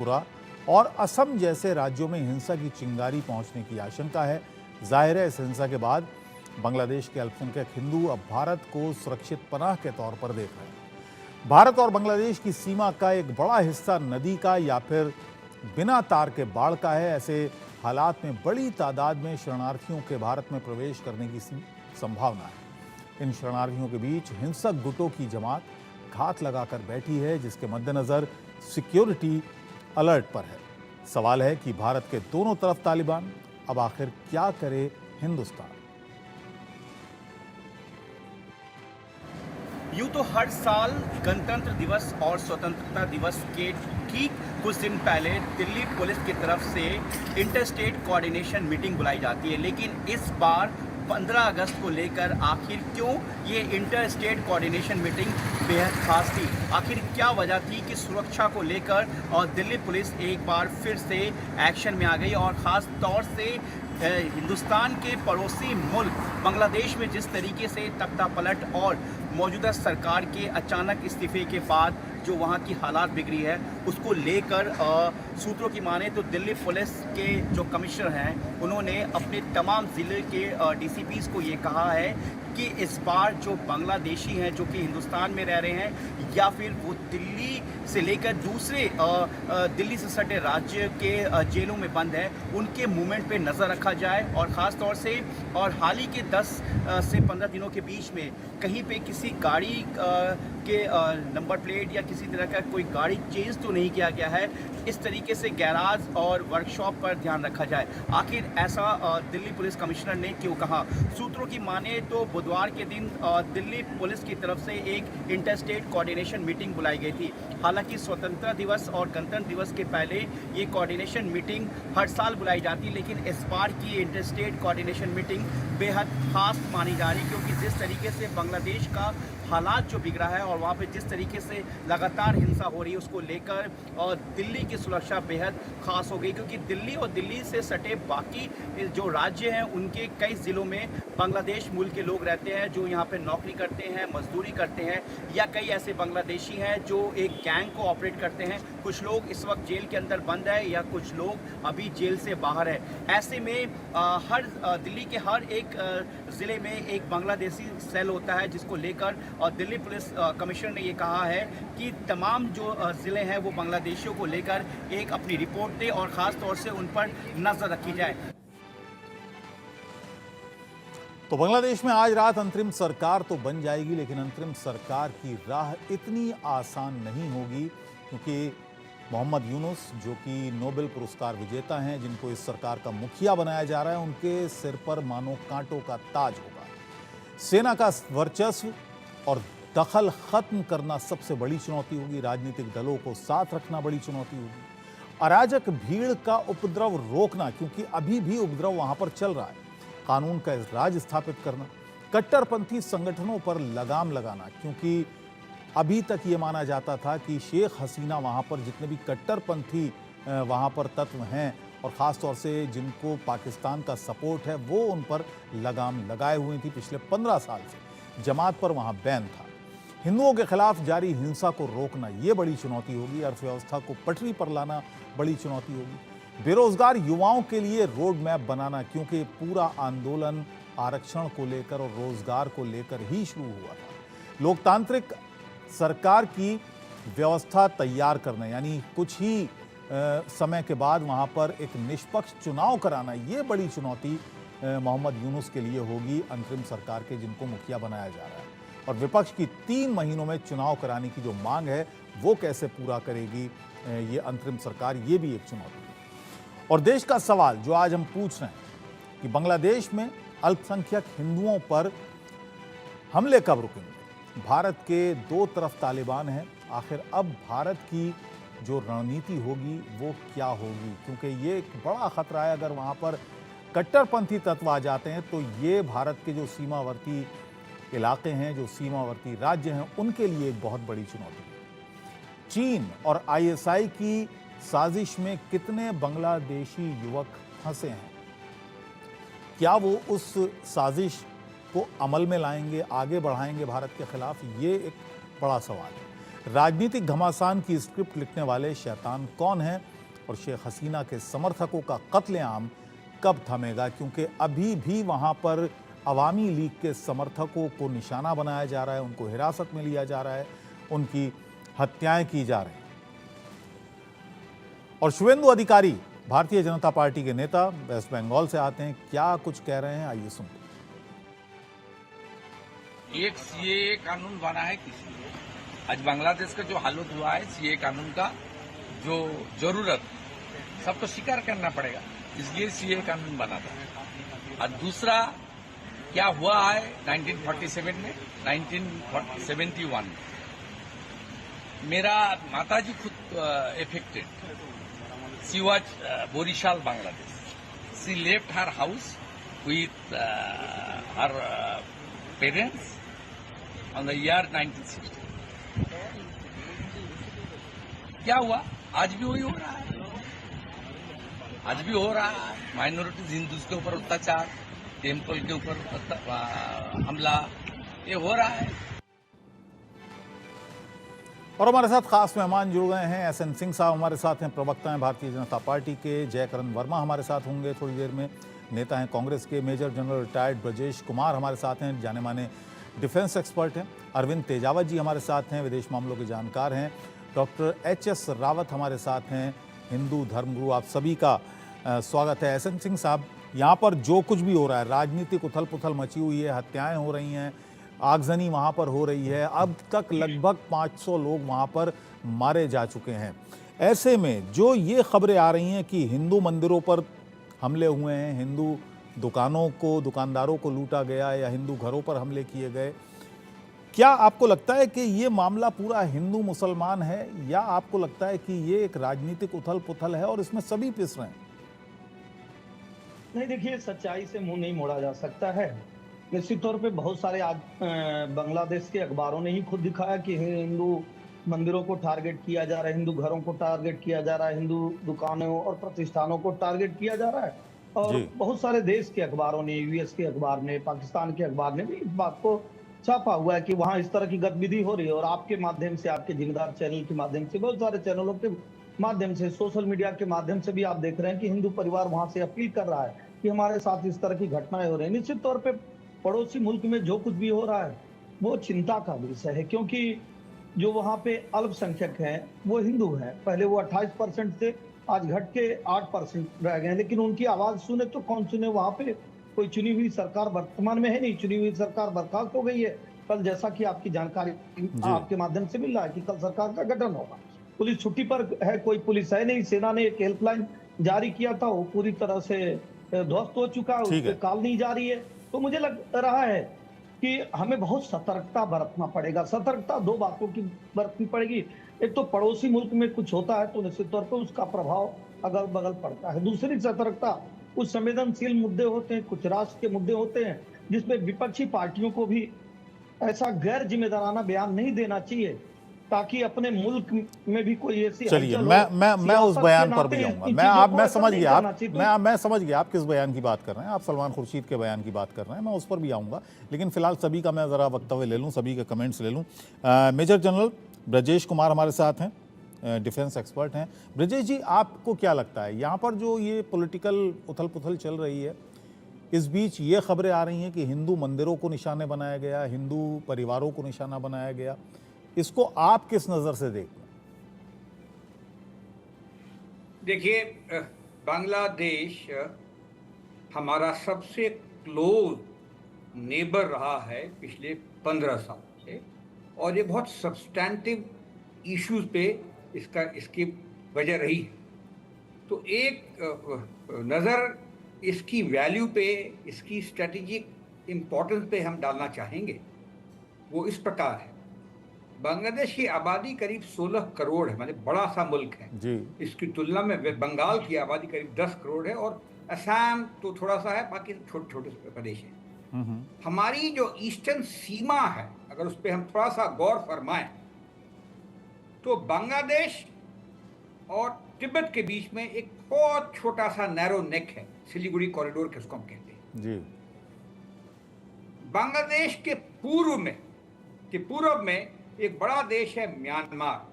त्रिपुरा और असम जैसे राज्यों में हिंसा की चिंगारी पहुंचने की आशंका है। जाहिर है, इस हिंसा के बाद बांग्लादेश के अल्पसंख्यक हिंदू अब भारत को सुरक्षित पनाह के तौर पर देख रहे हैं। भारत और बांग्लादेश की सीमा का एक बड़ा हिस्सा नदी का या फिर बिना तार के बाढ़ का है। ऐसे हालात में बड़ी तादाद में शरणार्थियों के भारत में प्रवेश करने की संभावना है। इन शरणार्थियों के बीच हिंसक गुटों की जमात घात लगाकर बैठी है, जिसके मद्देनजर सिक्योरिटी अलर्ट पर है। सवाल है कि भारत के दोनों तरफ तालिबान, अब आखिर क्या करे हिंदुस्तान। यूं तो हर साल गणतंत्र दिवस और स्वतंत्रता दिवस के ठीक कुछ दिन पहले दिल्ली पुलिस की तरफ से इंटरस्टेट कोऑर्डिनेशन मीटिंग बुलाई जाती है, लेकिन इस बार 15 अगस्त को लेकर आखिर क्यों ये इंटर स्टेट कोऑर्डिनेशन मीटिंग बेहद खास थी? आखिर क्या वजह थी कि सुरक्षा को लेकर और दिल्ली पुलिस एक बार फिर से एक्शन में आ गई और ख़ास तौर से हिंदुस्तान के पड़ोसी मुल्क बांग्लादेश में जिस तरीके से तख्तापलट और मौजूदा सरकार के अचानक इस्तीफे के बाद जो वहाँ की हालात बिगड़ी है, उसको लेकर सूत्रों की माने तो दिल्ली पुलिस के जो कमिश्नर हैं उन्होंने अपने तमाम ज़िले के डीसीपीज़ को ये कहा है कि इस बार जो बांग्लादेशी हैं जो कि हिंदुस्तान में रह रहे हैं या फिर वो दिल्ली से लेकर दूसरे दिल्ली से सटे राज्य के जेलों में बंद हैं, उनके मूवमेंट पे नज़र रखा जाए। और ख़ास तौर से और हाल ही के 10 से 15 दिनों के बीच में कहीं पे किसी गाड़ी के नंबर प्लेट या किसी तरह का कोई गाड़ी चेंज तो नहीं किया गया है, इस तरीके से गैराज और वर्कशॉप पर ध्यान रखा जाए। आखिर ऐसा दिल्ली पुलिस कमिश्नर ने क्यों कहा? सूत्रों की माने तो बुधवार के दिन दिल्ली पुलिस की तरफ से एक इंटरस्टेट कोऑर्डिनेशन मीटिंग बुलाई गई थी। हालांकि स्वतंत्रता दिवस और गणतंत्र दिवस के पहले ये कोऑर्डिनेशन मीटिंग हर साल बुलाई जाती है, लेकिन इस बार की इंटरस्टेट कोऑर्डिनेशन मीटिंग बेहद खास मानी जा रही, क्योंकि जिस तरीके से बांग्लादेश का हालात जो बिगड़ा है और वहाँ पे जिस तरीके से लगातार हिंसा हो रही है, उसको लेकर और दिल्ली की सुरक्षा बेहद खास हो गई, क्योंकि दिल्ली और दिल्ली से सटे बाकी जो राज्य हैं उनके कई ज़िलों में बांग्लादेश मूल के लोग रहते हैं जो यहाँ पे नौकरी करते हैं, मजदूरी करते हैं, या कई ऐसे बांग्लादेशी हैं जो एक गैंग को ऑपरेट करते हैं। कुछ लोग इस वक्त जेल के अंदर बंद है या कुछ लोग अभी जेल से बाहर है। ऐसे में दिल्ली के हर एक ज़िले में एक बांग्लादेशी सेल होता है, जिसको लेकर और दिल्ली पुलिस कमिश्नर ने ये कहा है कि तमाम जो ज़िले हैं वो बांग्लादेशियों को लेकर एक अपनी रिपोर्ट दे और ख़ास तौर से उन पर नज़र रखी जाए। तो बांग्लादेश में आज रात अंतरिम सरकार तो बन जाएगी, लेकिन अंतरिम सरकार की राह इतनी आसान नहीं होगी, क्योंकि मोहम्मद यूनुस, जो कि नोबेल पुरस्कार विजेता हैं, जिनको इस सरकार का मुखिया बनाया जा रहा है, उनके सिर पर मानो कांटों का ताज होगा। सेना का वर्चस्व और दखल खत्म करना सबसे बड़ी चुनौती होगी। राजनीतिक दलों को साथ रखना बड़ी चुनौती होगी। अराजक भीड़ का उपद्रव रोकना, क्योंकि अभी भी उपद्रव वहां पर चल रहा है। कानून का राज स्थापित करना, कट्टरपंथी संगठनों पर लगाम लगाना, क्योंकि अभी तक ये माना जाता था कि शेख हसीना वहां पर जितने भी कट्टरपंथी वहां पर तत्व हैं और ख़ास तौर से जिनको पाकिस्तान का सपोर्ट है, वो उन पर लगाम लगाए हुए थी। पिछले 15 साल से जमात पर वहां बैन था। हिंदुओं के खिलाफ जारी हिंसा को रोकना ये बड़ी चुनौती होगी। अर्थव्यवस्था को पटरी पर लाना बड़ी चुनौती होगी। बेरोजगार युवाओं के लिए रोड मैप बनाना, क्योंकि पूरा आंदोलन आरक्षण को लेकर और रोजगार को लेकर ही शुरू हुआ था। लोकतांत्रिक सरकार की व्यवस्था तैयार करना, यानी कुछ ही समय के बाद वहां पर एक निष्पक्ष चुनाव कराना, ये बड़ी चुनौती मोहम्मद यूनुस के लिए होगी, अंतरिम सरकार के जिनको मुखिया बनाया जा रहा है। और विपक्ष की 3 महीनों में चुनाव कराने की जो मांग है, वो कैसे पूरा करेगी ये अंतरिम सरकार, ये भी एक चुनौती है। और देश का सवाल जो आज हम पूछ रहे हैं कि बांग्लादेश में अल्पसंख्यक हिंदुओं पर हमले कब रुकेंगे? भारत के दो तरफ तालिबान हैं। आखिर अब भारत की जो रणनीति होगी वो क्या होगी? क्योंकि ये एक बड़ा खतरा है। अगर वहाँ पर कट्टरपंथी तत्व आ जाते हैं तो ये भारत के जो सीमावर्ती इलाके हैं, जो सीमावर्ती राज्य हैं, उनके लिए एक बहुत बड़ी चुनौती है। चीन और आईएसआई की साजिश में कितने बांग्लादेशी युवक फंसे हैं? क्या वो उस साजिश को अमल में लाएंगे, आगे बढ़ाएंगे भारत के खिलाफ? ये एक बड़ा सवाल है। राजनीतिक घमासान की स्क्रिप्ट लिखने वाले शैतान कौन हैं और शेख हसीना के समर्थकों का कत्लेआम कब थमेगा, क्योंकि अभी भी वहां पर अवामी लीग के समर्थकों को निशाना बनाया जा रहा है, उनको हिरासत में लिया जा रहा है, उनकी हत्याएं की जा रही हैं। और शुवेंदु अधिकारी भारतीय जनता पार्टी के नेता वेस्ट बंगाल से आते हैं, क्या कुछ कह रहे हैं आइए सुनते हैं। एक सीए कानून बना है किस लिए? आज बांग्लादेश का जो हालत हुआ है सीए कानून का जो जरूरत सबको स्वीकार करना पड़ेगा, इसलिए सीए कानून बना था। और दूसरा क्या हुआ है 1947 में 1971 में मेरा माताजी खुद affected, she was Barishal Bangladesh, she left her house with her parents on the year 1960। क्या हुआ? आज भी वही हो रहा है, आज भी हो रहा है। माइनॉरिटीज हिंदूज के ऊपर अत्याचार, टेम्पल के ऊपर हमला, ये हो रहा है। और हमारे साथ खास मेहमान जुड़ गए हैं, एसएन सिंह साहब हमारे साथ हैं, प्रवक्ता हैं भारतीय जनता पार्टी के। जयकरण वर्मा हमारे साथ होंगे थोड़ी देर में, नेता हैं कांग्रेस के। Major general retired Brajesh Kumar हमारे साथ हैं, जाने माने डिफेंस एक्सपर्ट हैं। अरविंद तेजावत जी हमारे साथ हैं, विदेश मामलों के जानकार हैं। डॉक्टर एचएस रावत हमारे साथ हैं, हिंदू धर्मगुरु। आप सभी का स्वागत है। एसएन सिंह साहब, यहाँ पर जो कुछ भी हो रहा है, राजनीतिक उथल पुथल मची हुई है, हत्याएं हो रही हैं, आगजनी वहाँ पर हो रही है, अब तक लगभग 500 लोग वहाँ पर मारे जा चुके हैं। ऐसे में जो ये खबरें आ रही हैं कि हिंदू मंदिरों पर हमले हुए हैं, हिंदू दुकानों को, दुकानदारों को लूटा गया या हिंदू घरों पर हमले किए गए, क्या आपको लगता है कि ये मामला पूरा हिंदू मुसलमान है, या आपको लगता है कि ये एक राजनीतिक उथल पुथल है और इसमें सभी पिस रहे हैं? नहीं, देखिए, सच्चाई से मुंह नहीं मोड़ा जा सकता है। निश्चित तौर पे बहुत सारे आज बांग्लादेश के अखबारों ने ही खुद दिखाया कि हिंदू मंदिरों को टारगेट किया जा रहा है, हिंदू घरों को टारगेट किया जा रहा है, हिंदू दुकानों और प्रतिष्ठानों को टारगेट किया जा रहा है। और बहुत सारे देश के अखबारों ने, यूएस के अखबार ने, पाकिस्तान के अखबार ने भी इस बात को छापा हुआ है कि वहां इस तरह की गतिविधि हो रही है। और आपके माध्यम से, आपके जिम्मेदार चैनल के माध्यम से, बहुत सारे चैनलों के माध्यम से, सोशल मीडिया के माध्यम से भी आप देख रहे हैं कि हिंदू परिवार वहां से अपील कर रहा है कि हमारे साथ इस तरह की घटनाएं हो रही है। निश्चित तौर पर पड़ोसी मुल्क में जो कुछ भी हो रहा है वो चिंता का विषय है, क्योंकि जो वहां पे अल्पसंख्यक हैं वो हिंदू हैं। पहले वो 28% थे, आज घट के 8% रह गए। लेकिन उनकी आवाज सुने तो कौन सुने? वहां पे कोई चुनी हुई सरकार वर्तमान में है नहीं, चुनी हुई सरकार बर्खास्त हो गई है। कल जैसा कि आपकी जानकारी आपके माध्यम से मिल रहा है कि कल सरकार का गठन होगा। पुलिस छुट्टी पर है, कोई पुलिस है नहीं। सेना ने एक हेल्पलाइन जारी किया था, वो पूरी तरह से ध्वस्त हो चुका है, उस पर कॉल नहीं जा रही है। तो मुझे लग रहा है कि हमें बहुत सतर्कता बरतना पड़ेगा। सतर्कता दो बातों की बरतनी पड़ेगी। एक तो पड़ोसी मुल्क में कुछ होता है तो निश्चित तौर पर उसका प्रभाव अगल बगल पड़ता है। दूसरी सतर्कता, कुछ संवेदनशील मुद्दे होते हैं, कुछ राष्ट्र के मुद्दे होते हैं जिसमें विपक्षी पार्टियों को भी ऐसा गैर जिम्मेदाराना बयान नहीं देना चाहिए ताकि अपने मुल्क में भी कोई ऐसी, चलिए मैं उस बयान पर भी आऊंगा। मैं समझ गया आप किस बयान की बात कर रहे हैं। आप सलमान खुर्शीद के बयान की बात कर रहे हैं, मैं उस पर भी आऊंगा। लेकिन फिलहाल सभी का मैं जरा वक्तव्य ले लूं, सभी के कमेंट्स ले लूं। मेजर जनरल ब्रजेश कुमार हमारे साथ हैं, डिफेंस एक्सपर्ट हैं। ब्रजेश जी, आपको क्या लगता है यहाँ पर जो ये पॉलिटिकल उथल पुथल चल रही है, इस बीच ये खबरें आ रही हैं कि हिंदू मंदिरों को निशाने बनाया गया, हिंदू परिवारों को निशाना बनाया गया, इसको आप किस नजर से देखते हैं? देखिए, बांग्लादेश हमारा सबसे क्लोज नेबर रहा है पिछले 15 साल से, और ये बहुत सब्सटैंटिव इश्यूज पे इसकी वजह रही है। तो एक नज़र इसकी वैल्यू पे, इसकी स्ट्रेटेजिक इम्पोर्टेंस पे हम डालना चाहेंगे। वो इस प्रकार है, बांग्लादेश की आबादी करीब 16 करोड़ है, मतलब बड़ा सा मुल्क है जी। इसकी तुलना में बंगाल की आबादी करीब 10 करोड़ है, और असम तो थोड़ा सा है, बाकी छोटे छोटे प्रदेश हैं। हमारी जो ईस्टर्न सीमा है, अगर उस पर हम थोड़ा सा गौर फरमाएं तो बांग्लादेश और तिब्बत के बीच में एक बहुत छोटा सा नैरो नेक है, सिलीगुड़ी कॉरिडोर के उसको हम कहते हैं जी। बांग्लादेश के पूर्व में एक बड़ा देश है म्यांमार।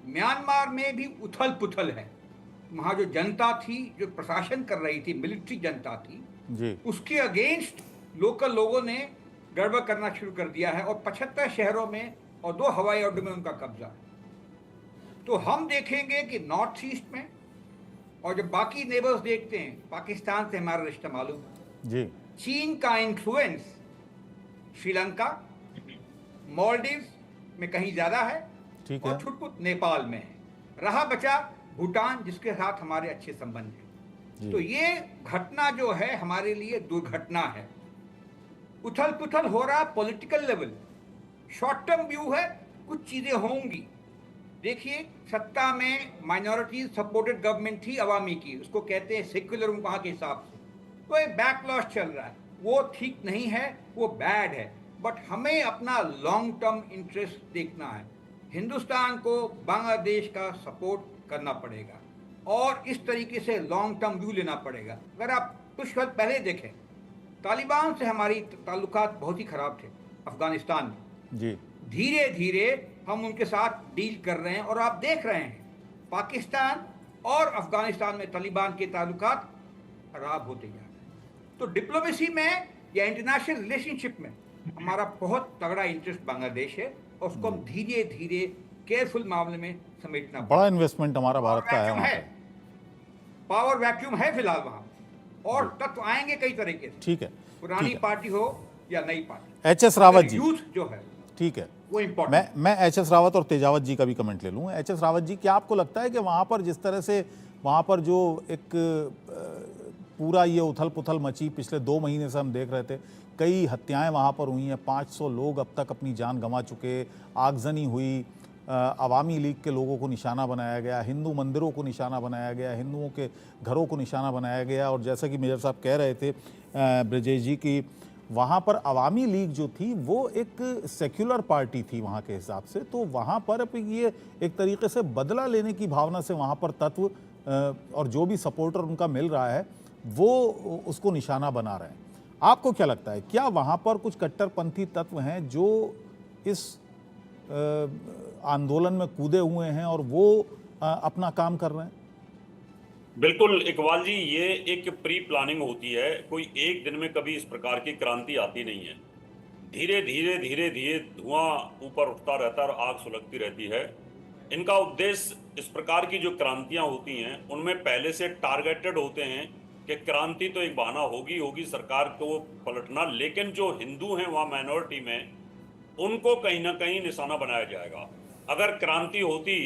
म्यांमार में भी उथल पुथल है। वहाँ जो जनता थी, जो प्रशासन कर रही थी, मिलिट्री जनता थी जी उसके अगेंस्ट लोकल लोगों ने गड़बड़ करना शुरू कर दिया है और 75 शहरों में और 2 हवाई अड्डों में उनका कब्जा है। तो हम देखेंगे कि नॉर्थ ईस्ट में, और जब बाकी नेबर्स देखते हैं, पाकिस्तान से हमारा रिश्ता मालूम है, जी चीन का इन्फ्लुएंस श्रीलंका, मालदीव्स में कहीं ज्यादा है ठीक और है। छुटपुट नेपाल में है। रहा बचा भूटान, जिसके साथ हमारे अच्छे संबंध हैं। जी। तो ये घटना जो है हमारे लिए दुर्घटना है। उथल पुथल हो रहा political level, short term view है, कुछ चीजें होंगी। देखिए, सत्ता में माइनॉरिटीज सपोर्टेड गवर्नमेंट थी अवामी की, उसको कहते हैं सेक्युलर वहां के हिसाब से, तो एक बैकलॉस चल रहा है, वो ठीक नहीं है, वो बैड है। बट हमें अपना लॉन्ग टर्म इंटरेस्ट देखना है। हिंदुस्तान को बांग्लादेश का सपोर्ट करना पड़ेगा और इस तरीके से लॉन्ग टर्म व्यू लेना पड़ेगा। अगर आप कुछ वक्त पहले देखें, तालिबान से हमारी ताल्लुकात बहुत ही खराब थे अफगानिस्तान में। जी धीरे धीरे हम उनके साथ डील कर रहे हैं और आप देख रहे हैं पाकिस्तान और अफगानिस्तान में तालिबान के ताल्लुकात खराब होते जा रहे हैं। तो डिप्लोमेसी में या इंटरनेशनल रिलेशनशिप में हमारा बहुत तगड़ा इंटरेस्ट बांग्लादेश है और उसको हम धीरे धीरे केयरफुल मामले में समेटना बड़ा इन्वेस्टमेंट हमारा भारत का है वहाँ पे। पावर वैक्यूम है फिलहाल वहां, और तत्व आएंगे कई तरीके से, ठीक है, पुरानी ठीक है। पार्टी हो या नई party. HS. Rawat ji, youth जो है ठीक है, वो इम्पोर्टेंट। मैं एच.एस. रावत और तेजावत जी का भी कमेंट ले लूँ। एच.एस. रावत जी, क्या आपको लगता है कि वहाँ पर जिस तरह से वहाँ पर जो एक पूरा ये उथल पुथल मची पिछले 2 महीने से हम देख रहे थे, कई हत्याएं वहाँ पर हुई हैं, 500 लोग अब तक अपनी जान गंवा चुके, आगजनी हुई, अवामी लीग के लोगों को निशाना बनाया गया, हिंदू मंदिरों को निशाना बनाया गया, हिंदुओं के घरों को निशाना बनाया गया, और जैसा कि मेजर साहब कह रहे थे ब्रजेश जी की, वहाँ पर अवामी लीग जो थी वो एक सेक्युलर पार्टी थी वहाँ के हिसाब से, तो वहाँ पर अब ये एक तरीके से बदला लेने की भावना से वहाँ पर तत्व और जो भी सपोर्टर उनका मिल रहा है वो उसको निशाना बना रहे हैं। आपको क्या लगता है, क्या वहाँ पर कुछ कट्टरपंथी तत्व हैं जो इस आंदोलन में कूदे हुए हैं और वो अपना काम कर रहे हैं? बिल्कुल इकबाल जी, ये एक प्री प्लानिंग होती है। कोई एक दिन में कभी इस प्रकार की क्रांति आती नहीं है। धीरे धीरे धीरे धीरे धुआं ऊपर उठता रहता है और आग सुलगती रहती है। इनका उद्देश्य, इस प्रकार की जो क्रांतियां होती हैं उनमें पहले से टारगेटेड होते हैं कि क्रांति तो एक बहाना होगी होगी सरकार को पलटना, लेकिन जो हिंदू हैं वहाँ माइनॉरिटी में, उनको कहीं ना कहीं निशाना बनाया जाएगा। अगर क्रांति होती,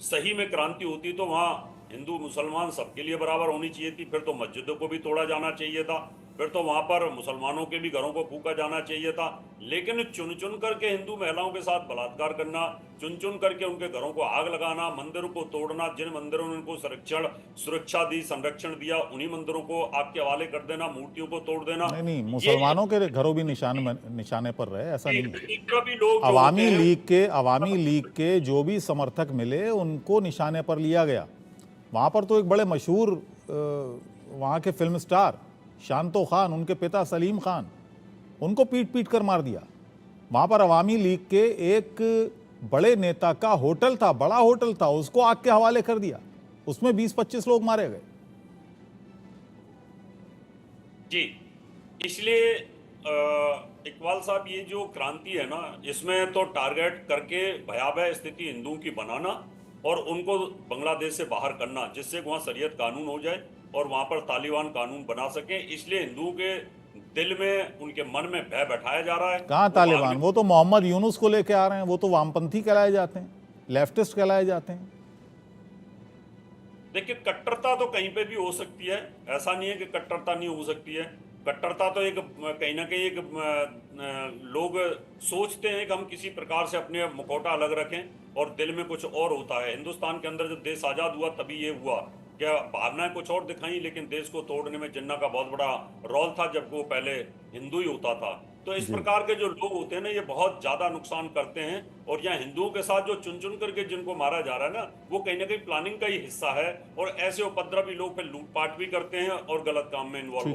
सही में क्रांति होती, तो वहाँ हिंदू मुसलमान सबके लिए बराबर होनी चाहिए थी। फिर तो मस्जिदों को भी तोड़ा जाना चाहिए था, फिर तो वहाँ पर मुसलमानों के भी घरों को फूका जाना चाहिए था। लेकिन चुन चुन करके हिंदू महिलाओं के साथ बलात्कार करना, चुन चुन करके उनके घरों को आग लगाना, मंदिरों को तोड़ना, जिन मंदिरों ने उनको सुरक्षा दी, संरक्षण दिया, उन्हीं मंदिरों को आग के हवाले कर देना, मूर्तियों को तोड़ देना। नहीं, मुसलमानों के घरों भी निशाने पर रहे, ऐसा नहीं है। भी लोग अवामी लीग के जो भी समर्थक मिले उनको निशाने पर लिया गया। वहाँ पर तो एक बड़े मशहूर वहाँ के फिल्म स्टार शांतो खान, उनके पिता सलीम खान, उनको पीट पीट कर मार दिया। वहाँ पर अवामी लीग के एक बड़े नेता का होटल था, बड़ा होटल था, उसको आग के हवाले कर दिया, उसमें 20-25 लोग मारे गए। जी, इसलिए इकबाल साहब, ये जो क्रांति है ना, इसमें तो टारगेट करके भयावह स्थिति हिंदुओं की बनाना और उनको बांग्लादेश से बाहर करना, जिससे वहाँ शरीयत कानून हो जाए और वहाँ पर तालिबान कानून बना सके। इसलिए हिंदुओं के दिल में, उनके मन में भय बैठाया जा रहा है। कहाँ तालिबान? वो तो मोहम्मद यूनुस को लेके आ रहे हैं, वो तो वामपंथी कहलाए जाते हैं, लेफ्टिस्ट कहलाए जाते हैं। देखिए, कट्टरता तो कहीं पे भी हो सकती है, ऐसा नहीं है कि कट्टरता नहीं हो सकती है। कट्टरता तो एक कहीं ना कहीं एक लोग सोचते हैं कि हम किसी प्रकार से अपने मुखौटा अलग रखें और दिल में कुछ और होता है। हिंदुस्तान के अंदर जब देश आज़ाद हुआ तभी ये हुआ, क्या भावनाएं कुछ और दिखाई, लेकिन देश को तोड़ने में जिन्ना का बहुत बड़ा रोल था, जब वो पहले हिंदू ही होता था। तो इस प्रकार के जो लोग होते हैं ना, ये बहुत ज्यादा नुकसान करते हैं। और यहाँ हिंदुओं के साथ जो चुन चुन करके जिनको मारा जा रहा है ना, वो कहीं ना कहीं प्लानिंग का ही हिस्सा है। और ऐसे उपद्रवी लोग फिर लूटपाट भी करते हैं और गलत काम में इन्वॉल्व